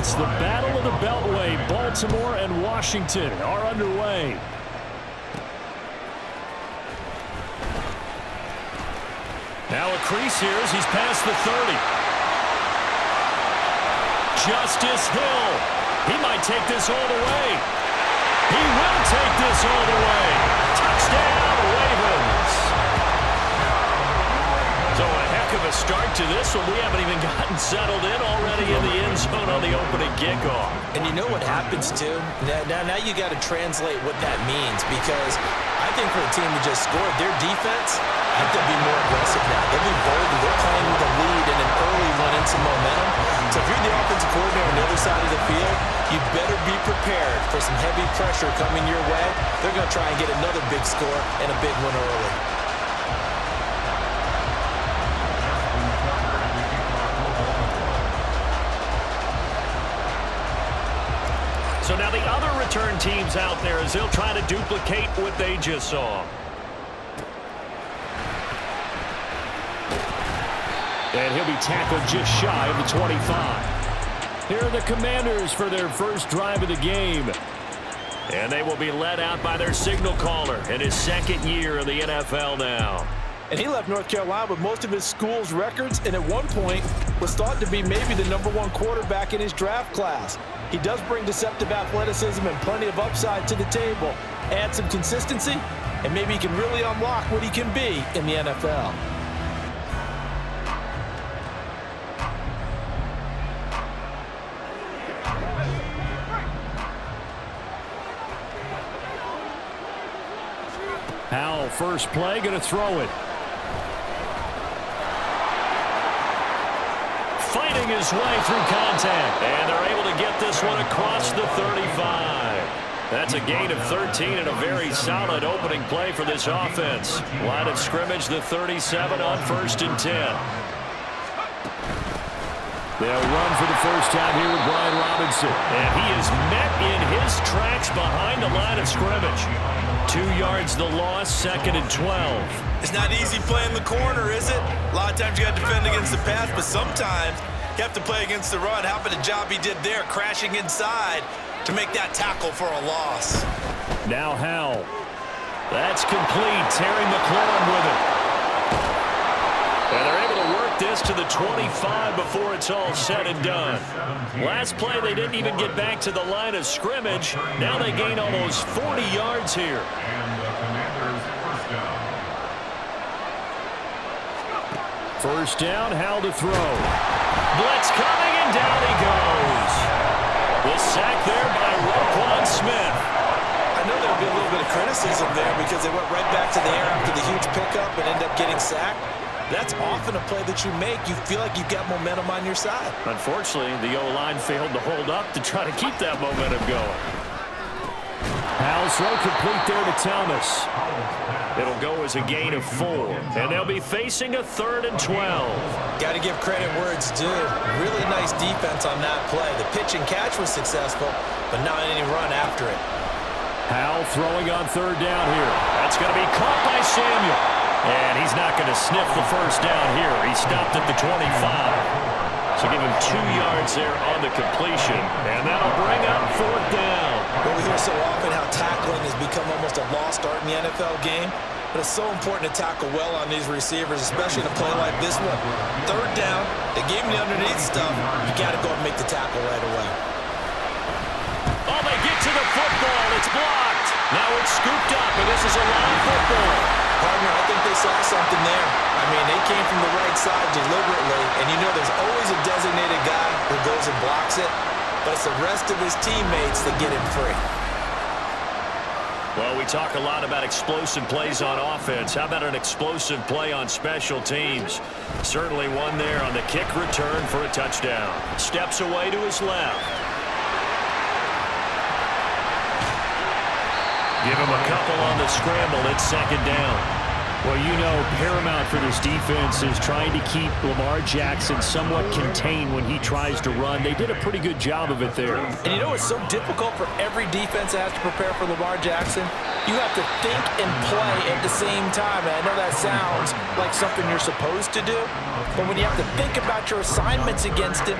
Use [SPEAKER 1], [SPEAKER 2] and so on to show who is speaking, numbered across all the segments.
[SPEAKER 1] minutes. The Battle of the Beltway, Baltimore and Washington, are underway. Now a crease here as he's past the 30. Justice Hill. He might take this all the way. He will take this all the way. Touchdown, Ravens. So a heck of a start to this one. We haven't even gotten settled in already in the end zone on the opening kickoff.
[SPEAKER 2] And you know what happens, too? Now you got to translate what that means, because I think for a team that just scored, their defense, I think they'll be more aggressive now. They'll be bolder. They're playing with a lead and an early one and some momentum. So if you're the offensive coordinator on the other side of the field, you better be prepared for some heavy pressure coming your way. They're going to try and get another big score and a big one early.
[SPEAKER 1] So now the other return teams out there as they'll try to duplicate what they just saw. And he'll be tackled just shy of the 25. Here are the Commanders for their first drive of the game. And they will be led out by their signal caller in his second year in the NFL now.
[SPEAKER 2] And he left North Carolina with most of his school's records, and at one point was thought to be maybe the #1 quarterback in his draft class. He does bring deceptive athleticism and plenty of upside to the table. Add some consistency, and maybe he can really unlock what he can be in the NFL.
[SPEAKER 1] Howell, first play, going to throw it. Fighting his way through contact. And they're able to get this one across the 35. That's a gain of 13 and a very solid opening play for this offense. Line of scrimmage, the 37 on 1st and 10. They'll run for the first time here with Brian Robinson. And he is met in his tracks behind the line of scrimmage. 2 yards the loss, 2nd and 12.
[SPEAKER 3] It's not easy playing the corner, is it? A lot of times you got to defend against the pass, but sometimes you have to play against the run. How about the job he did there, crashing inside to make that tackle for a loss?
[SPEAKER 1] Now Howell. That's complete. Terry McLaurin with it. And they're able to work this to the 25 before it's all said and done. Last play, they didn't even get back to the line of scrimmage. Now they gain almost 40 yards here. First down, Howell to throw. Blitz coming, and down he goes. The sack there by Roquan Smith.
[SPEAKER 2] I know there'll be a little bit of criticism there because they went right back to the air after the huge pickup and ended up getting sacked. That's often a play that you make. You feel like you've got momentum on your side.
[SPEAKER 1] Unfortunately, the O-line failed to hold up to try to keep that momentum going. Howell's throw complete there to Thomas. It'll go as a gain of 4. And they'll be facing a 3rd and 12.
[SPEAKER 2] Got to give credit where it's due. Really nice defense on that play. The pitch and catch was successful, but not any run after it.
[SPEAKER 1] Howell throwing on 3rd down here. That's going to be caught by Samuel. And he's not going to sniff the first down here. He stopped at the 25. So give him 2 yards there on the completion. And that'll bring up 4th down.
[SPEAKER 2] Well, we hear so often how tackling has become almost a lost art in the NFL game. But it's so important to tackle well on these receivers, especially in a play like this one. 3rd down, they gave him the underneath stuff. You got to go and make the tackle right away.
[SPEAKER 1] Oh, they get to the football. It's blocked. Now it's scooped up, and this is a live football.
[SPEAKER 2] Partner, I think they saw something there. I mean, they came from the right side deliberately, and you know there's always a designated guy who goes and blocks it, but it's the rest of his teammates that get him free.
[SPEAKER 1] Well, we talk a lot about explosive plays on offense. How about an explosive play on special teams? Certainly one there on the kick return for a touchdown. Steps away to his left. Give him a couple on the scramble. It's 2nd down. Well, you know, paramount for this defense is trying to keep Lamar Jackson somewhat contained when he tries to run. They did a pretty good job of it there.
[SPEAKER 2] And you know it's so difficult for every defense that has to prepare for Lamar Jackson? You have to think and play at the same time. And I know that sounds like something you're supposed to do, but when you have to think about your assignments against him,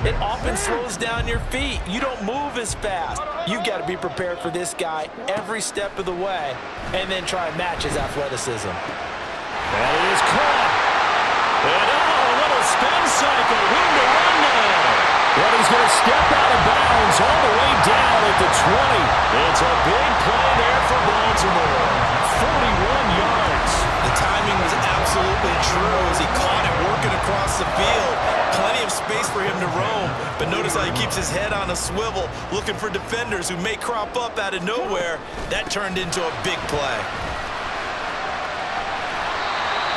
[SPEAKER 2] it often slows down your feet. You don't move as fast. You've got to be prepared for this guy every step of the way and then try and match his athleticism.
[SPEAKER 1] That is caught. And a little spin cycle. Room to run now. But he's going to step out of bounds all the way down at the 20. It's a big play there for Baltimore. 41 yards.
[SPEAKER 3] The timing was absolutely true as he caught it working across the field. Plenty of space for him to roam, but notice how he keeps his head on a swivel, looking for defenders who may crop up out of nowhere. That turned into a big play.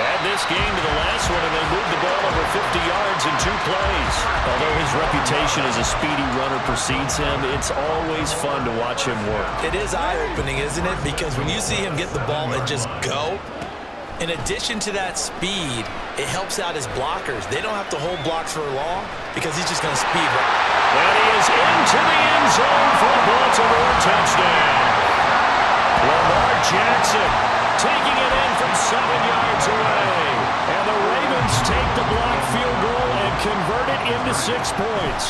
[SPEAKER 1] Add this game to the last one, and they moved the ball over 50 yards in 2 plays. Although his reputation as a speedy runner precedes him, it's always fun to watch him work.
[SPEAKER 2] It is eye-opening, isn't it? Because when you see him get the ball and just go, in addition to that speed, it helps out his blockers. They don't have to hold blocks for long because he's just going to speed right.
[SPEAKER 1] And he is into the end zone for a Baltimore touchdown. Lamar Jackson taking it in from 7 yards away. And the Ravens take the blocked field goal and convert it into 6 points.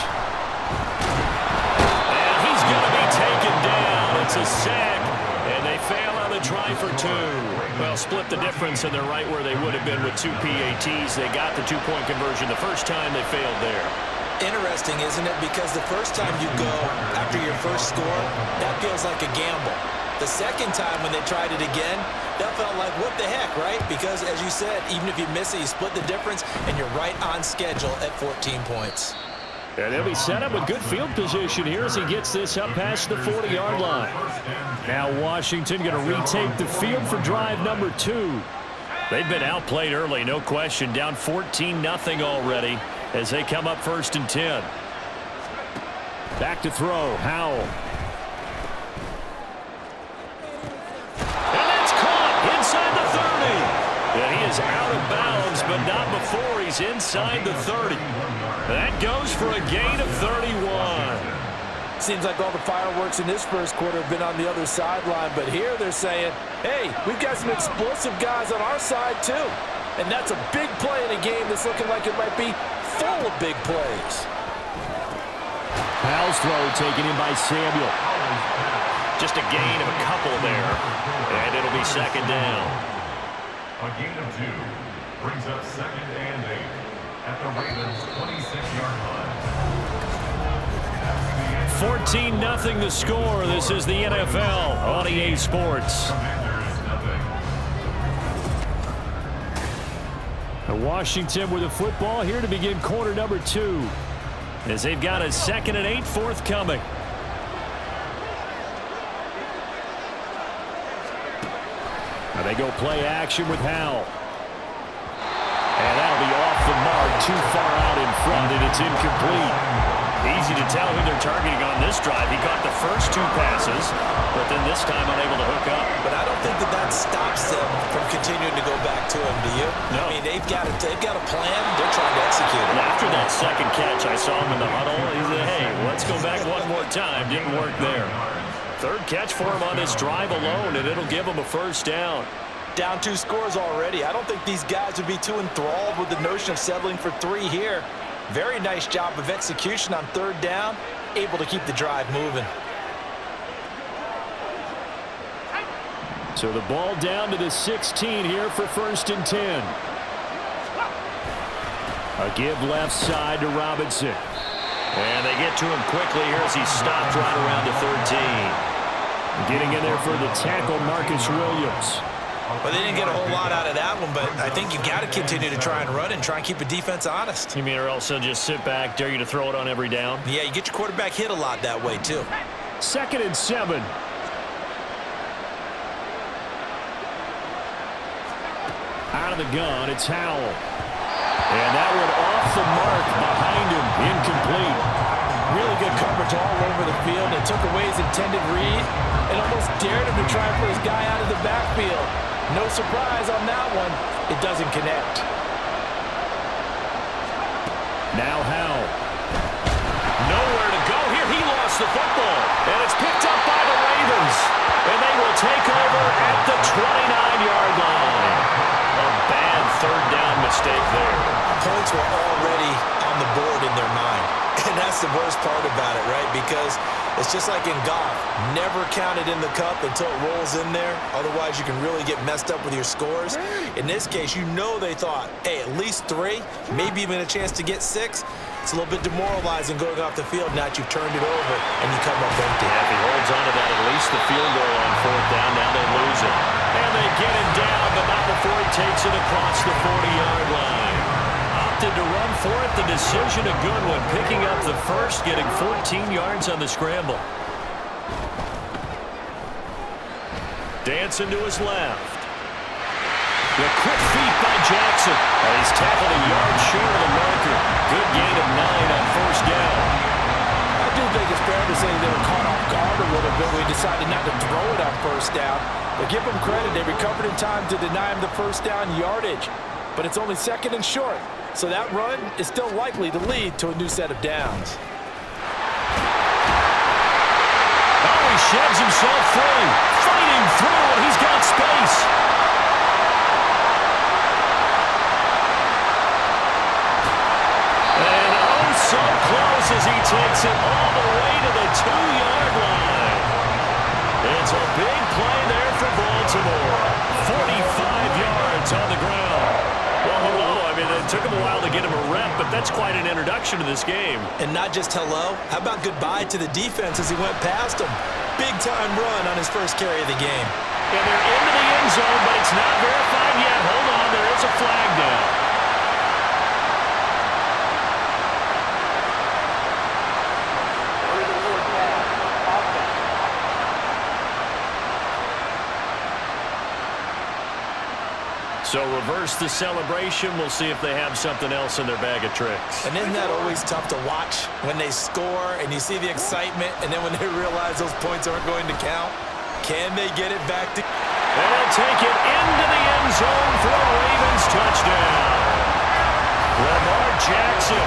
[SPEAKER 1] And he's going to be taken down. It's a sack, and they fail on the try for 2. Well, split the difference, and they're right where they would have been with 2 PATs. They got the 2-point conversion the first time. They failed there.
[SPEAKER 2] Interesting, isn't it? Because the first time you go after your first score, that feels like a gamble. The second time when they tried it again, that felt like, what the heck, right? Because, as you said, even if you miss it, you split the difference, and you're right on schedule at 14 points.
[SPEAKER 1] And he'll be set up with good field position here as he gets this up past the 40-yard line. Now Washington going to retake the field for drive number 2. They've been outplayed early, no question. Down 14-0 already as they come up 1st and 10. Back to throw, Howell. Inside the 30. And he is out of bounds, but not before he's inside the 30. That goes for a gain of 31.
[SPEAKER 2] Seems like all the fireworks in this first quarter have been on the other sideline, but here they're saying, hey, we've got some explosive guys on our side too. And that's a big play in a game that's looking like it might be full of big plays.
[SPEAKER 1] Howell's throw taken in by Samuel. Just a gain of a couple there. And it'll be 2nd down.
[SPEAKER 4] A gain of 2 brings up 2nd and 8 at the Ravens' 26-yard line.
[SPEAKER 1] 14-0 the score. This is the NFL on EA Sports. Washington with the football here to begin quarter number 2. As they've got a 2nd and 8 forthcoming. Now they go play action with Howell. And that'll be off the mark, too far out in front, and it's incomplete. Easy to tell who they're targeting on this drive. He caught the first 2 passes, but then this time unable to hook up.
[SPEAKER 2] But I don't think that stops them from continuing to go back to him, do you?
[SPEAKER 1] No.
[SPEAKER 2] I mean, they've got a plan. They're trying to execute it.
[SPEAKER 1] And after that second catch, I saw him in the huddle. He said, hey, let's go back one more time. Didn't work there. 3rd catch for him on this drive alone, and it'll give him a 1st down.
[SPEAKER 2] Down 2 scores already. I don't think these guys would be too enthralled with the notion of settling for 3 here. Very nice job of execution on 3rd down. Able to keep the drive moving.
[SPEAKER 1] So the ball down to the 16 here for 1st and 10. A give left side to Robinson. And they get to him quickly here as he stopped right around the 13. Getting in there for the tackle, Marcus Williams.
[SPEAKER 2] Well, they didn't get a whole lot out of that one, but I think you got to continue to try and run and try and keep the defense honest.
[SPEAKER 1] You mean or else they'll just sit back, dare you to throw it on every down?
[SPEAKER 2] Yeah, you get your quarterback hit a lot that way, too.
[SPEAKER 1] 2nd and 7. Out of the gun, it's Howell. And that one off the mark behind him, incomplete.
[SPEAKER 2] Really good coverage all over the field. It took away his intended read and almost dared him to try and put his guy out of the backfield. No surprise on that one. It doesn't connect.
[SPEAKER 1] Now Howell. Nowhere to go here. He lost the football. And it's picked up by the Ravens. And they will take over at the 29-yard line. A bad third down mistake there.
[SPEAKER 2] Points were already on the board in their mind. And that's the worst part about it, right? Because it's just like in golf. Never count it in the cup until it rolls in there. Otherwise, you can really get messed up with your scores. In this case, you know they thought, hey, at least 3, maybe even a chance to get 6. It's a little bit demoralizing going off the field. Now that you've turned it over and you come up empty.
[SPEAKER 1] Yeah, if he holds on to that, at least the field goal on 4th down. Now they lose it. And they get him down, but not before he takes it across the 40-yard line. Opted to run for it. The decision a good one. Picking up the first, getting 14 yards on the scramble. Dancing to his left. The quick feet by Jackson. And he's tackled a yard short of the marker. Good gain of 9 on 1st down.
[SPEAKER 2] I do think it's fair to say they were caught off guard a little bit. We decided not to throw it on 1st down. But give them credit. They recovered in time to deny him the 1st down yardage. But it's only 2nd and short. So that run is still likely to lead to a new set of downs.
[SPEAKER 1] Oh, he sheds himself free. Fighting through, and he's got space. And oh, so close as he takes it all the way to the 2-yard line. It's a big play there for Baltimore. 45 yards on the ground. Well, hello. I mean, it took him a while to get him a rep, but that's quite an introduction to this game.
[SPEAKER 2] And not just hello. How about goodbye to the defense as he went past him? Big-time run on his first carry of the game.
[SPEAKER 1] And they're into the end zone, but it's not verified yet. Hold on, there is a flag down. So reverse the celebration. We'll see if they have something else in their bag of tricks.
[SPEAKER 2] And isn't that always tough to watch when they score and you see the excitement and then when they realize those points aren't going to count? Can they get it back to...
[SPEAKER 1] And they'll take it into the end zone for a Ravens touchdown. Lamar Jackson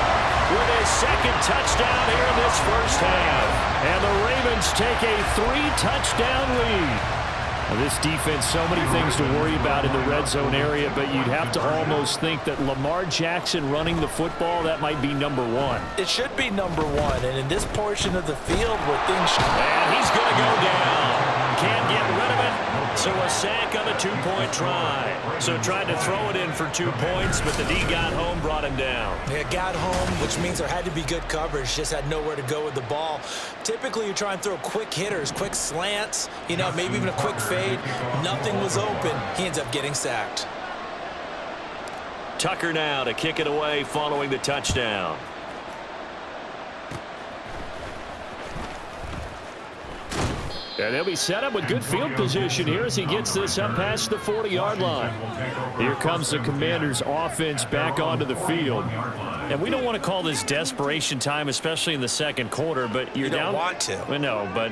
[SPEAKER 1] with his 2nd touchdown here in this first half. And the Ravens take a 3-touchdown lead. Now, this defense, so many things to worry about in the red zone area, but you'd have to almost think that Lamar Jackson running the football, that might be number 1.
[SPEAKER 2] It should be number 1, and in this portion of the field where things...
[SPEAKER 1] And he's going to go down. Can't get rid of it. So a sack on a 2-point try. So tried to throw it in for 2 points, but the D got home, brought him down.
[SPEAKER 2] Yeah, got home, which means there had to be good coverage. Just had nowhere to go with the ball. Typically, you try and throw quick hitters, quick slants, you know, maybe even a quick fade. Nothing was open. He ends up getting sacked.
[SPEAKER 1] Tucker now to kick it away following the touchdown. And they'll be set up with good field position here as he gets this up past the 40-yard line. Here comes the Commanders' offense back onto the field. And we don't want to call this desperation time, especially in the 2nd quarter, but you're down.
[SPEAKER 2] You don't want to.
[SPEAKER 1] Well, no, but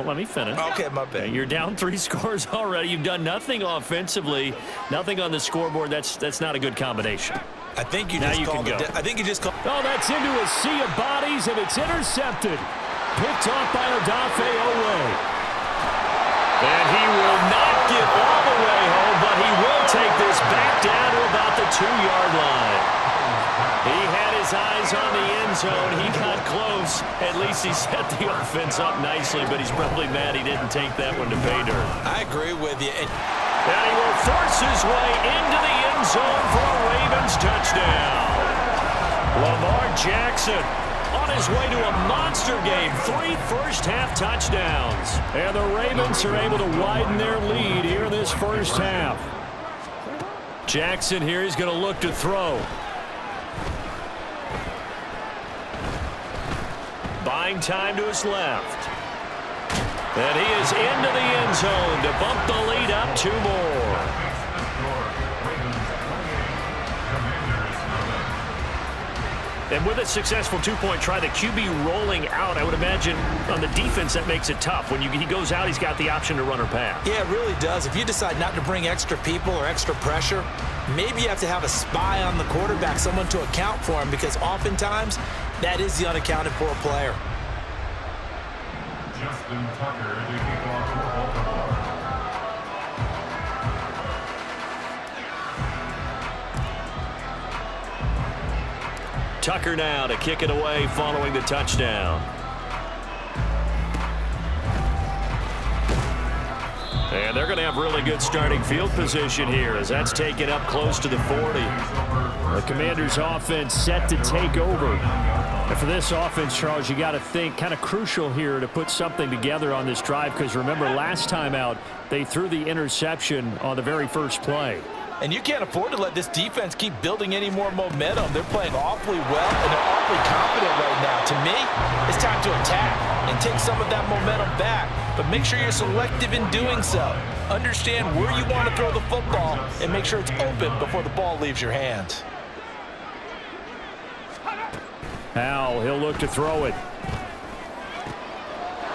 [SPEAKER 1] let me finish.
[SPEAKER 2] Okay, my bad.
[SPEAKER 1] You're down 3 scores already. You've done nothing offensively, nothing on the scoreboard. That's not a good combination.
[SPEAKER 2] I think you just called it. I think you just called.
[SPEAKER 1] Oh, that's into a sea of bodies, and it's intercepted. Picked off by Odafe Oweh. And he will not get all the way home, but he will take this back down to about the 2-yard line. He had his eyes on the end zone. He got close. At least he set the offense up nicely, but he's probably mad he didn't take that one to pay dirt.
[SPEAKER 2] I agree with you.
[SPEAKER 1] And he will force his way into the end zone for a Ravens touchdown. Lamar Jackson on his way to a monster game. 3 first-half touchdowns. And the Ravens are able to widen their lead here in this first half. Jackson here, he's going to look to throw. Buying time to his left. And he is into the end zone to bump the lead up 2 more. And with a successful two-point try, the QB rolling out, I would imagine on the defense that makes it tough. When he goes out, he's got the option to run or pass.
[SPEAKER 2] Yeah, it really does. If you decide not to bring extra people or extra pressure, maybe you have to have a spy on the quarterback, someone to account for him, because oftentimes that is the unaccounted for player.
[SPEAKER 4] Justin Tucker to kick off for Baltimore.
[SPEAKER 1] Tucker now to kick it away following the touchdown. And they're going to have really good starting field position here as that's taken up close to the 40. The Commanders' offense set to take over. And for this offense, Charles, you got to think kind of crucial here to put something together on this drive, because remember last time out they threw the interception on the very first play.
[SPEAKER 2] And you can't afford to let this defense keep building any more momentum. They're playing awfully well, and they're awfully confident right now. To me, it's time to attack and take some of that momentum back. But make sure you're selective in doing so. Understand where you want to throw the football and make sure it's open before the ball leaves your hands.
[SPEAKER 1] Now he'll look to throw it.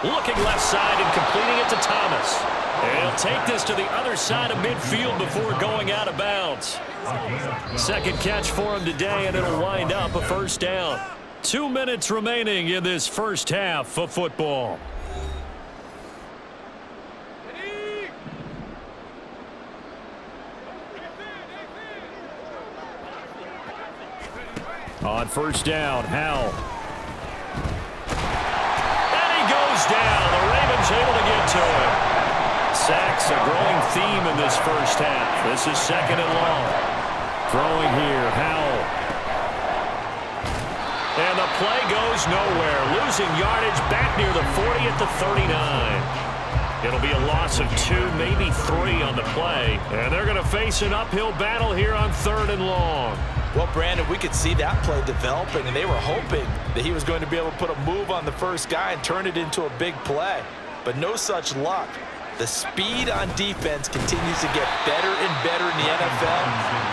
[SPEAKER 1] Looking left side and completing it to Thomas. He'll take this to the other side of midfield before going out of bounds. Second catch for him today, and it'll wind up a first down. 2 minutes remaining in this first half of football. On first down, Howell. And he goes down. The Ravens able to get to him. Sacks a growing theme in this first half. This is second and long. Throwing here, Howell. And the play goes nowhere. Losing yardage back near the 40 at the 39. It'll be a loss of 2, maybe 3 on the play. And they're going to face an uphill battle here on third and long.
[SPEAKER 2] Well, Brandon, we could see that play developing, and they were hoping that he was going to be able to put a move on the first guy and turn it into a big play. But no such luck. The speed on defense continues to get better and better in the NFL.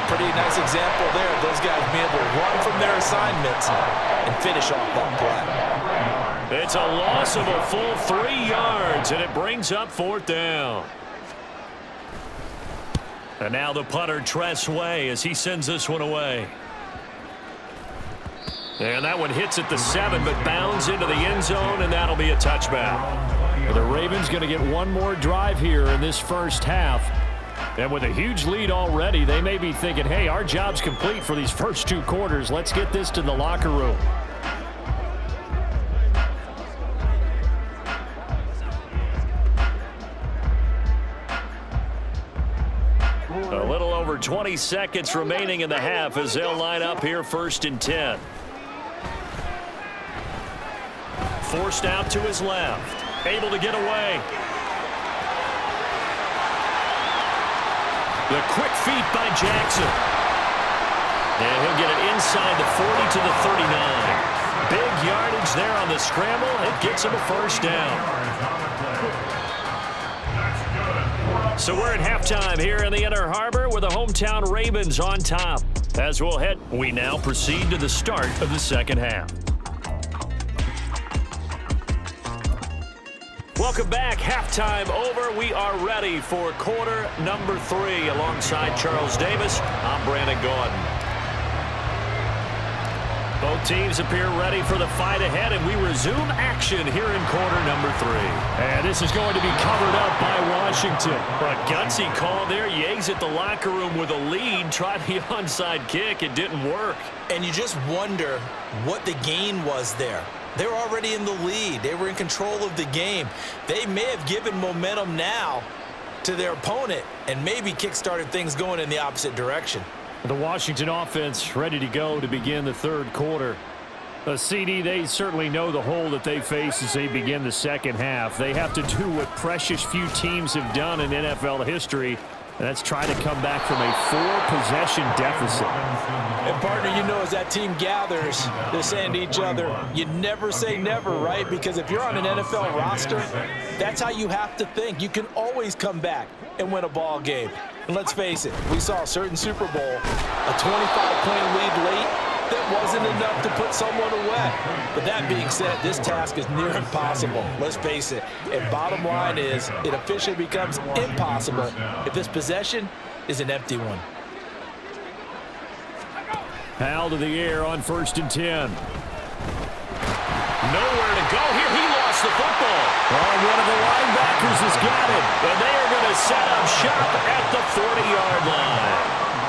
[SPEAKER 2] Pretty nice example there of those guys being able to run from their assignments and finish off that play.
[SPEAKER 1] It's a loss of a full 3 yards, and it brings up fourth down. And now the punter, Tress Way, as he sends this one away. And that one hits at the 7, but bounds into the end zone, and that'll be a touchback. The Ravens going to get one more drive here in this first half. And with a huge lead already, they may be thinking, hey, our job's complete for these first 2 quarters. Let's get this to the locker room. A little over 20 seconds remaining in the half as they'll line up here first and 10. Forced out to his left. Able to get away. The quick feet by Jackson. And he'll get it inside the 40 to the 39. Big yardage there on the scramble. It gets him a first down. So we're at halftime here in the Inner Harbor with the hometown Ravens on top. As we now proceed to the start of the second half. Welcome back. Halftime over. We are ready for quarter number 3. Alongside Charles Davis, I'm Brandon Gordon. Both teams appear ready for the fight ahead, and we resume action here in quarter number 3. And this is going to be covered up by Washington. A gutsy call there. You exit the locker room with a lead. Tried the onside kick. It didn't work.
[SPEAKER 2] And you just wonder what the gain was there. They were already in the lead. They were in control of the game. They may have given momentum now to their opponent and maybe kick-started things going in the opposite direction.
[SPEAKER 1] The Washington offense ready to go to begin the third quarter. CD, they certainly know the hole that they face as they begin the second half. They have to do what precious few teams have done in NFL history, and that's try to come back from a 4-possession deficit.
[SPEAKER 2] And, partner, you know, as that team gathers, they're saying to each other, you never say never, right? Because if you're on an NFL roster, that's how you have to think. You can always come back and win a ball game. And let's face it, we saw a certain Super Bowl, a 25-point lead late that wasn't enough to put someone away. But that being said, this task is near impossible. Let's face it. And bottom line is, it officially becomes impossible if this possession is an empty one.
[SPEAKER 1] Powell to the air on 1st and 10. Nowhere to go here. He lost the football. Oh, one of the linebackers has got it. And they are going to set up shop at the 40-yard line.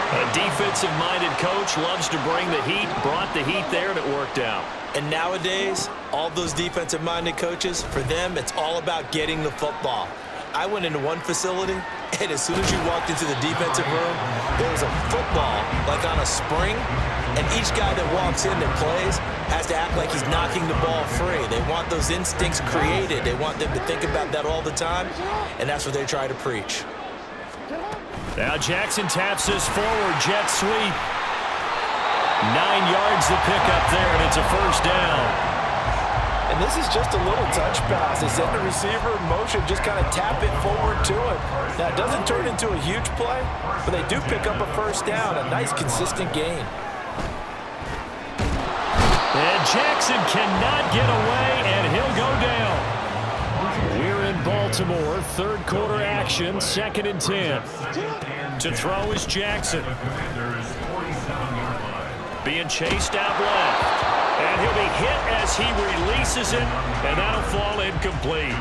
[SPEAKER 1] A defensive-minded coach loves to bring the heat, brought the heat there, and it worked out.
[SPEAKER 2] And nowadays, all those defensive-minded coaches, for them, it's all about getting the football. I went into one facility, and as soon as you walked into the defensive room, there was a football, like on a spring, and each guy that walks in that plays has to act like he's knocking the ball free. They want those instincts created. They want them to think about that all the time, and that's what they try to preach.
[SPEAKER 1] Now Jackson taps this forward, jet sweep. 9 yards to pick up there, and it's a first down.
[SPEAKER 2] And this is just a little touch pass. They send the receiver in motion, just kind of tap it forward to him. Now, it doesn't turn into a huge play, but they do pick up a first down, a nice, consistent gain.
[SPEAKER 1] And Jackson cannot get away, and he'll go down. We're in Baltimore, third quarter action, 2nd and 10. To throw is Jackson. Being chased out left. And he'll be hit as he releases it, and that'll fall incomplete.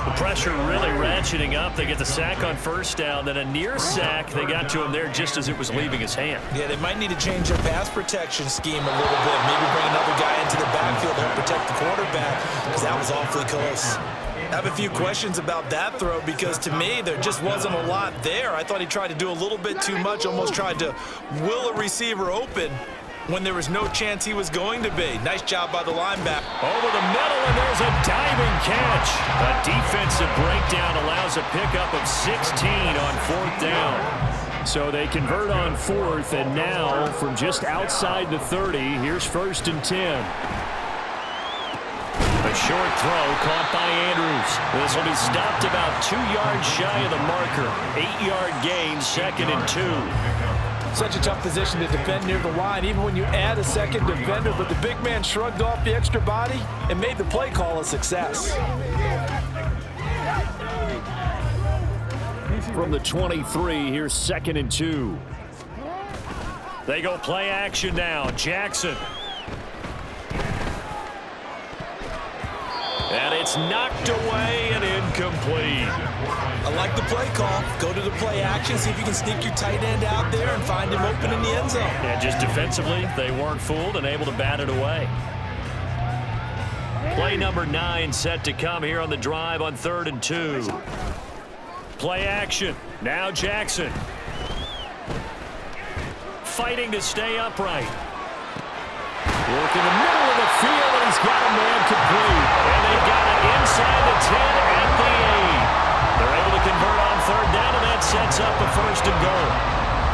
[SPEAKER 1] The pressure really ratcheting up. They get the sack on first down, then a near sack. They got to him there just as it was leaving his hand.
[SPEAKER 2] Yeah, they might need to change their pass protection scheme a little bit. Maybe bring another guy into the backfield to help protect the quarterback, because that was awfully close. I have a few questions about that throw, because to me, there just wasn't a lot there. I thought he tried to do a little bit too much, almost tried to will a receiver open when there was no chance he was going to be. Nice job by the linebacker.
[SPEAKER 1] Over the middle, and there's a diving catch. A defensive breakdown allows a pickup of 16 on 4th down. So they convert on 4th, and now from just outside the 30, here's 1st and 10. A short throw caught by Andrews. This will be stopped about 2 yards shy of the marker. 8-yard gain, 2nd and 2.
[SPEAKER 2] Such a tough position to defend near the line, even when you add a second defender, but the big man shrugged off the extra body and made the play call a success.
[SPEAKER 1] From the 23, here's 2nd and 2. They go play action now. Jackson. And it's knocked away and incomplete.
[SPEAKER 2] I like the play call. Go to the play action, see if you can sneak your tight end out there and find him open in the end zone.
[SPEAKER 1] Yeah, just defensively, they weren't fooled and able to bat it away. Play number 9 set to come here on the drive on 3rd and 2. Play action. Now Jackson. Fighting to stay upright. Work in the middle of the field, and he's got a man complete. And they've got it inside the 10 at the 8. They're able to convert on 3rd down, and that sets up a 1st and goal.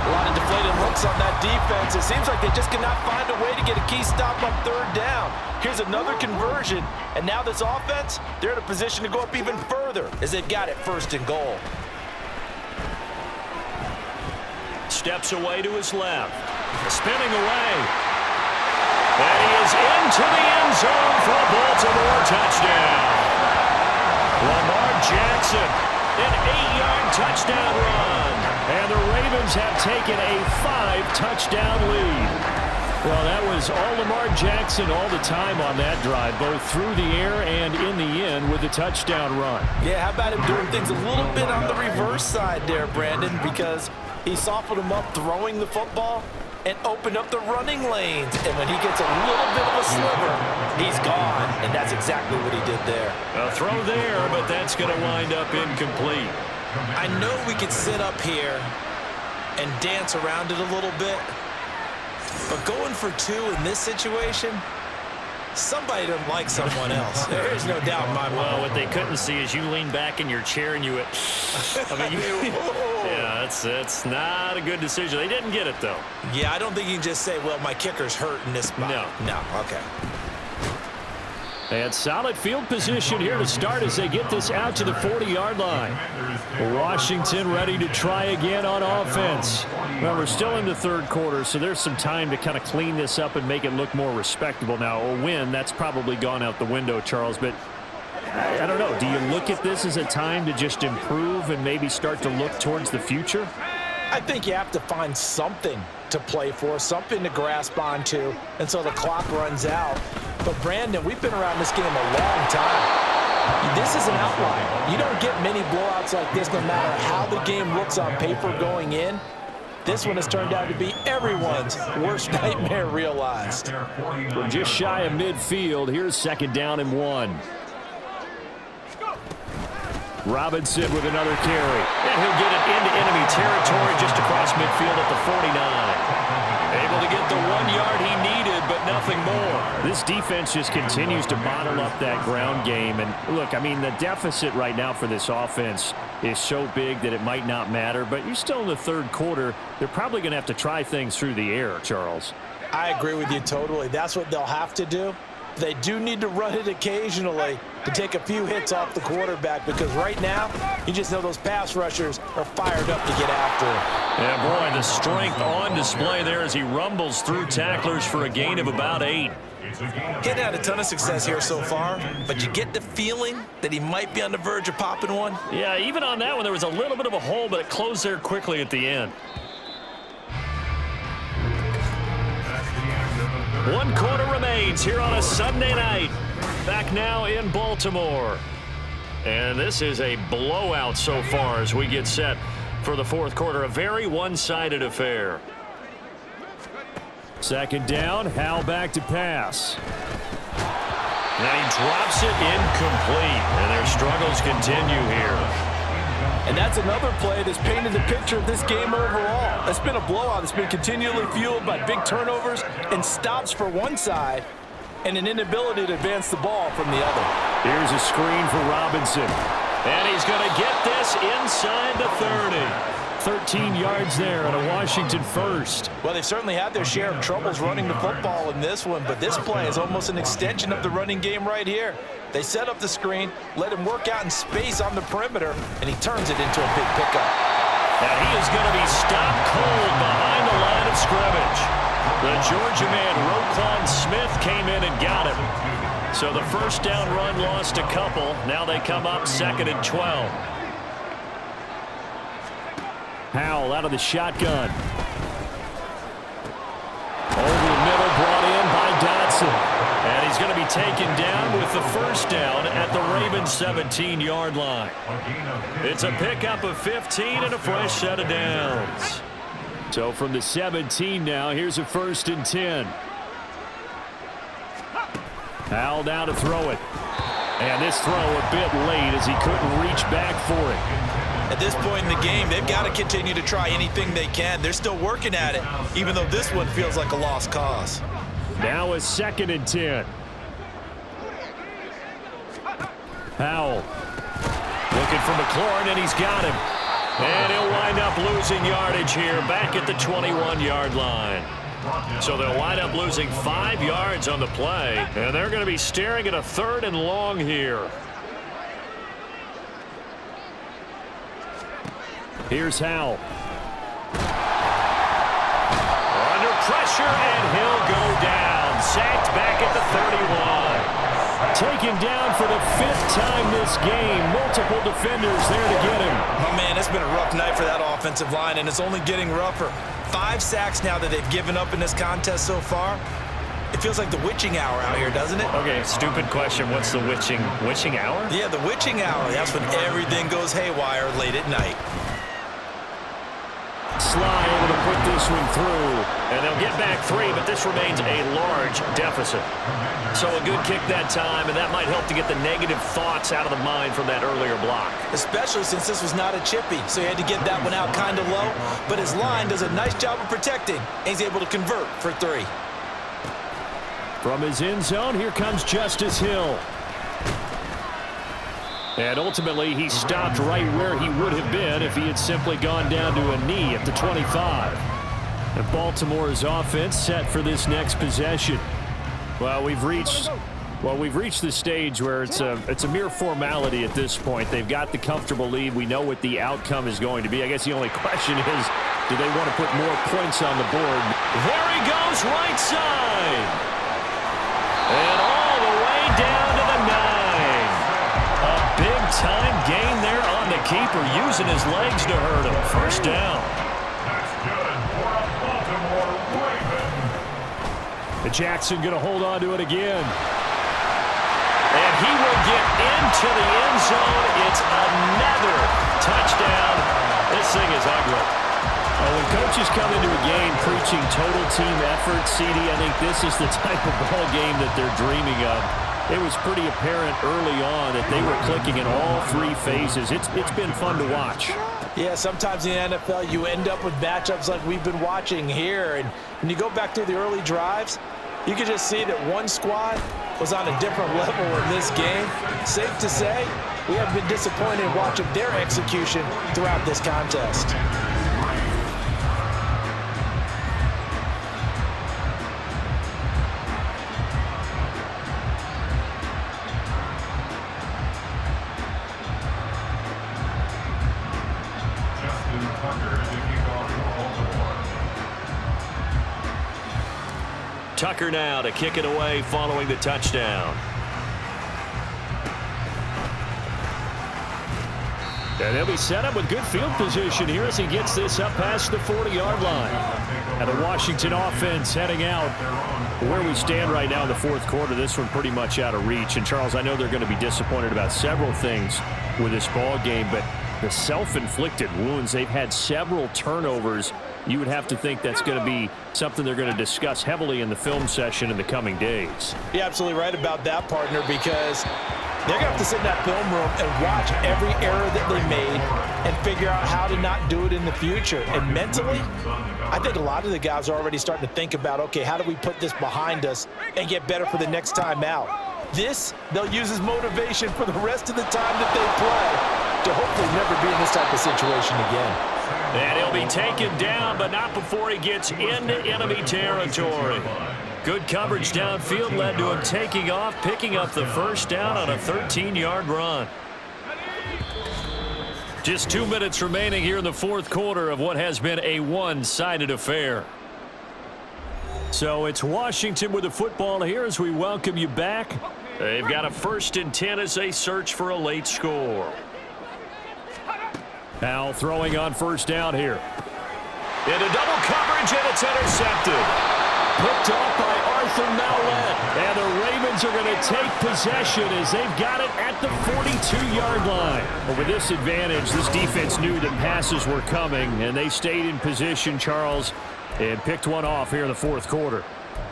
[SPEAKER 2] A lot of deflated looks on that defense. It seems like they just cannot find a way to get a key stop on 3rd down. Here's another conversion, and now this offense, they're in a position to go up even further as they've got it 1st and goal.
[SPEAKER 1] Steps away to his left. Spinning away. And he is into the end zone for a Baltimore touchdown. Lamar Jackson, an 8-yard touchdown run. And the Ravens have taken a 5-touchdown lead. Well, that was all Lamar Jackson all the time on that drive, both through the air and in the end with the touchdown run.
[SPEAKER 2] Yeah, how about him doing things a little bit on the reverse side there, Brandon, because he softened him up throwing the football and opened up the running lanes. And when he gets a little bit of a sliver, he's gone. And that's exactly what he did there.
[SPEAKER 1] A throw there, but that's going to wind up incomplete.
[SPEAKER 2] I know we could sit up here and dance around it a little bit, but going for 2 in this situation, somebody doesn't like someone else. There is no doubt in my mind.
[SPEAKER 1] Well, what they couldn't see is you lean back in your chair and you went, yeah, it's not a good decision. They didn't get it, though.
[SPEAKER 2] Yeah, I don't think you can just say, well, my kicker's hurt in this spot.
[SPEAKER 1] No.
[SPEAKER 2] No, okay.
[SPEAKER 1] And solid field position here to start as they get this out to the 40-yard line. Washington ready to try again on offense. Well, we're still in the third quarter, so there's some time to kind of clean this up and make it look more respectable. Now, a win, that's probably gone out the window, Charles, but I don't know. Do you look at this as a time to just improve and maybe start to look towards the future?
[SPEAKER 2] I think you have to find something to play for, something to grasp onto until the clock runs out. But, Brandon, we've been around this game a long time. This is an outlier. You don't get many blowouts like this no matter how the game looks on paper going in. This one has turned out to be everyone's worst nightmare realized.
[SPEAKER 1] We're just shy of midfield. Here's 2nd down and 1. Robinson with another carry. And he'll get it into enemy territory just across midfield at the 49. Able to get the 1 yard he needed, but nothing more. This defense just continues to bottle up that ground game. And look, I mean, the deficit right now for this offense is so big that it might not matter. But you're still in the third quarter. They're probably going to have to try things through the air, Charles.
[SPEAKER 2] I agree with you totally. That's what they'll have to do. They do need to run it occasionally to take a few hits off the quarterback, because right now, you just know those pass rushers are fired up to get after him.
[SPEAKER 1] Yeah, boy, the strength on display there as he rumbles through tacklers for a gain of about 8.
[SPEAKER 3] Getting had a ton of success here so far, but you get the feeling that he might be on the verge of popping one.
[SPEAKER 1] Yeah, even on that one, there was a little bit of a hole, but it closed there quickly at the end. 1 quarter remains here on a Sunday night. Back now in Baltimore. And this is a blowout so far as we get set for the fourth quarter. A very one-sided affair. 2nd down, Howell back to pass. Now he drops it incomplete, and their struggles continue here.
[SPEAKER 2] And that's another play that's painted the picture of this game overall. It's been a blowout. It's been continually fueled by big turnovers and stops for one side and an inability to advance the ball from the other.
[SPEAKER 1] Here's a screen for Robinson. And he's going to get this inside the 30. 13 yards there on a Washington first.
[SPEAKER 2] Well, they've certainly had their share of troubles running the football in this one, but this play is almost an extension of the running game right here. They set up the screen, let him work out in space on the perimeter, and he turns it into a big pickup.
[SPEAKER 1] And he is going to be stopped cold behind the line of scrimmage. The Georgia man, Roquan Smith, came in and got him. So the first down run lost a couple. Now they come up 2nd and 12. Howell out of the shotgun. Over the middle, brought in by Dotson. And he's going to be taken down with the first down at the Ravens' 17-yard line. It's a pickup of 15 and a fresh set of downs. So from the 17 now, here's a 1st and 10. Howell now to throw it. And this throw a bit late as he couldn't reach back for it.
[SPEAKER 3] At this point in the game, they've got to continue to try anything they can. They're still working at it, even though this one feels like a lost cause.
[SPEAKER 1] Now a 2nd and 10. Howell looking for McLaurin, and he's got him. And he'll wind up losing yardage here back at the 21-yard line. So they'll wind up losing 5 yards on the play, and they're going to be staring at a 3rd and long here. Here's Howell. Under pressure, and he'll go down. Sacked back at the 31. Taken down for the 5th time this game. Multiple defenders there to get him.
[SPEAKER 3] Oh, man, it's been a rough night for that offensive line, and it's only getting rougher. 5 sacks now that they've given up in this contest so far. It feels like the witching hour out here, doesn't it?
[SPEAKER 1] Okay, stupid question. What's the witching hour?
[SPEAKER 3] Yeah, the witching hour. That's when everything goes haywire late at night.
[SPEAKER 1] Sly able to put this one through, and they'll get back 3, but this remains a large deficit. So a good kick that time, and that might help to get the negative thoughts out of the mind from that earlier block.
[SPEAKER 2] Especially since this was not a chippy, so he had to get that one out kind of low. But his line does a nice job of protecting, and he's able to convert for 3.
[SPEAKER 1] From his end zone, here comes Justice Hill. And ultimately, he stopped right where he would have been if he had simply gone down to a knee at the 25. And Baltimore's offense set for this next possession. Well, we've reached Well, we've reached the stage where it's a mere formality at this point. They've got the comfortable lead. We know what the outcome is going to be. I guess the only question is, do they want to put more points on the board?
[SPEAKER 2] There he goes, right side.
[SPEAKER 1] And all the way down to the 9. A big-time gain there on the keeper, using his legs to hurt him. First down.
[SPEAKER 4] That's good for a Baltimore Raven.
[SPEAKER 1] The Jackson going to hold on to it again. And he will get into the end zone. It's another touchdown. This thing is ugly. When coaches come into a game preaching total team effort, CD, I think this is the type of ball game that they're dreaming of. It was pretty apparent early on that they were clicking in all three phases. It's been fun to watch.
[SPEAKER 2] Yeah, sometimes in the NFL you end up with matchups like we've been watching here. And when you go back through the early drives, you can just see that one squad was on a different level in this game. Safe to say, we have been disappointed watching their execution throughout this contest.
[SPEAKER 1] Tucker now to kick it away following the touchdown. And he'll be set up with good field position here as he gets this up past the 40-yard line. And the Washington offense heading out. Where we stand right now in the fourth quarter, this one pretty much out of reach. And, Charles, I know they're going to be disappointed about several things with this ball game, but the self-inflicted wounds, they've had several turnovers. You would have to think that's going to be something they're going to discuss heavily in the film session in the coming days.
[SPEAKER 2] You're absolutely right about that, partner, because they're going to have to sit in that film room and watch every error that they made and figure out how to not do it in the future. And mentally, I think a lot of the guys are already starting to think about, okay, how do we put this behind us and get better for the next time out? This, they'll use as motivation for the rest of the time that they play to hopefully never be in this type of situation again.
[SPEAKER 1] And he'll be taken down, but not before he gets into enemy territory. Good coverage downfield led to him taking off, picking up the first down on a 13-yard run. Just 2 minutes remaining here in the fourth quarter of what has been a one-sided affair. So it's Washington with the football here as we welcome you back. They've got a 1st and 10 as they search for a late score. Now throwing on first down here. Into double coverage, and it's intercepted. Picked off by Arthur Mallett. And the Ravens are going to take possession as they've got it at the 42-yard line. But with this advantage, this defense knew that passes were coming, and they stayed in position, Charles, and picked one off here in the fourth quarter.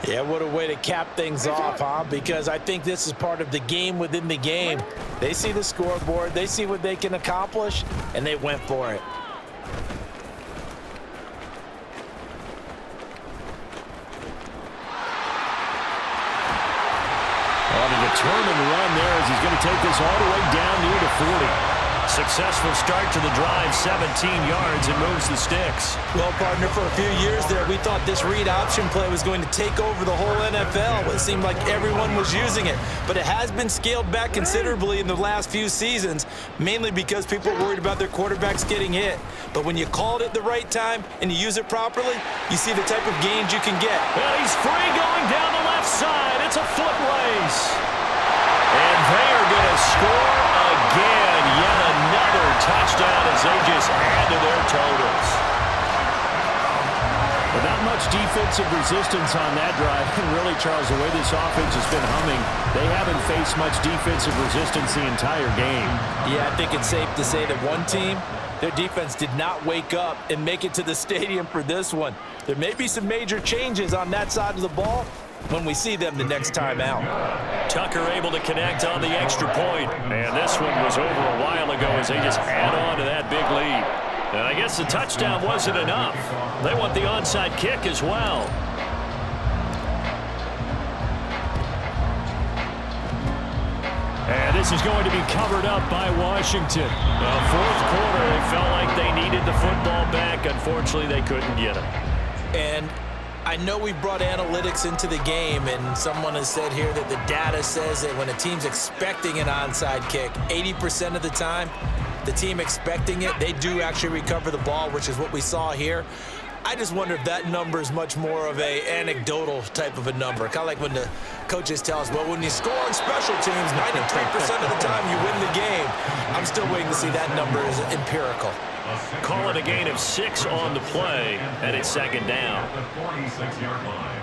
[SPEAKER 2] Yeah, what a way to cap things off, huh? Because I think this is part of the game within the game. They see the scoreboard, they see what they can accomplish, and they went for it.
[SPEAKER 1] On a determined run there as he's going to take this all the way down near the 40. Successful start to the drive, 17 yards, and moves the sticks.
[SPEAKER 2] Well, partner, for a few years there, we thought this read option play was going to take over the whole NFL. It seemed like everyone was using it, but it has been scaled back considerably in the last few seasons, mainly because people are worried about their quarterbacks getting hit. But when you call it at the right time and you use it properly, you see the type of gains you can get.
[SPEAKER 1] Well, he's free going down the left side. It's a foot race. And they are going to score again. Yet another touchdown as they just add to their totals. But not much defensive resistance on that drive. And really, Charles, the way this offense has been humming, they haven't faced much defensive resistance the entire game.
[SPEAKER 2] Yeah, I think it's safe to say that one team, their defense did not wake up and make it to the stadium for this one. There may be some major changes on that side of the ball when we see them the next time out.
[SPEAKER 1] Tucker able to connect on the extra point. And this one was over a while ago as they just add on to that big lead. And I guess the touchdown wasn't enough. They want the onside kick as well. And this is going to be covered up by Washington. Now, fourth quarter, they felt like they needed the football back. Unfortunately, they couldn't get it.
[SPEAKER 2] And I know we've brought analytics into the game, and someone has said here that the data says that when a team's expecting an onside kick, 80% of the time, the team expecting it, they do actually recover the ball, which is what we saw here. I just wonder if that number is much more of a anecdotal type of a number. Kind of like when the coaches tell us, well, when you score on special teams, 93% of the time you win the game. I'm still waiting to see that number is empirical.
[SPEAKER 1] Call it a gain of 6 on the play, and it's second down.
[SPEAKER 4] At the 46-yard line.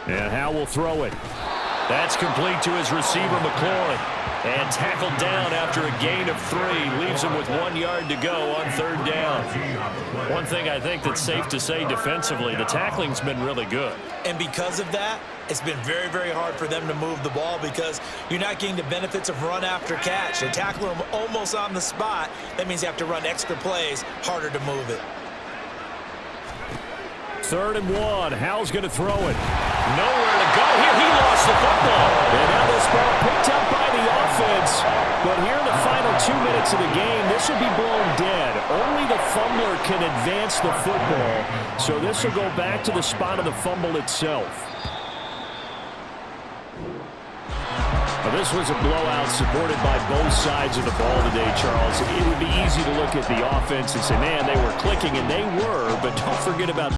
[SPEAKER 1] And Howe will throw it. That's complete to his receiver, McLaurin. And tackled down after a gain of 3. Leaves him with 1 yard to go on third down. One thing I think that's safe to say defensively, the tackling's been really good.
[SPEAKER 2] And because of that, it's been very, very hard for them to move the ball because you're not getting the benefits of run after catch. They tackle them almost on the spot. That means you have to run extra plays, harder to move it.
[SPEAKER 1] 3rd and 1. Howe's going to throw it. Nowhere to go here. He lost the football. And now this ball picked up by the offense. But here in the final 2 minutes of the game, this will be blown dead. Only the fumbler can advance the football. So this will go back to the spot of the fumble itself. Now, this was a blowout supported by both sides of the ball today, Charles. It would be easy to look at the offense and say, man, they were clicking, and they were, but don't forget about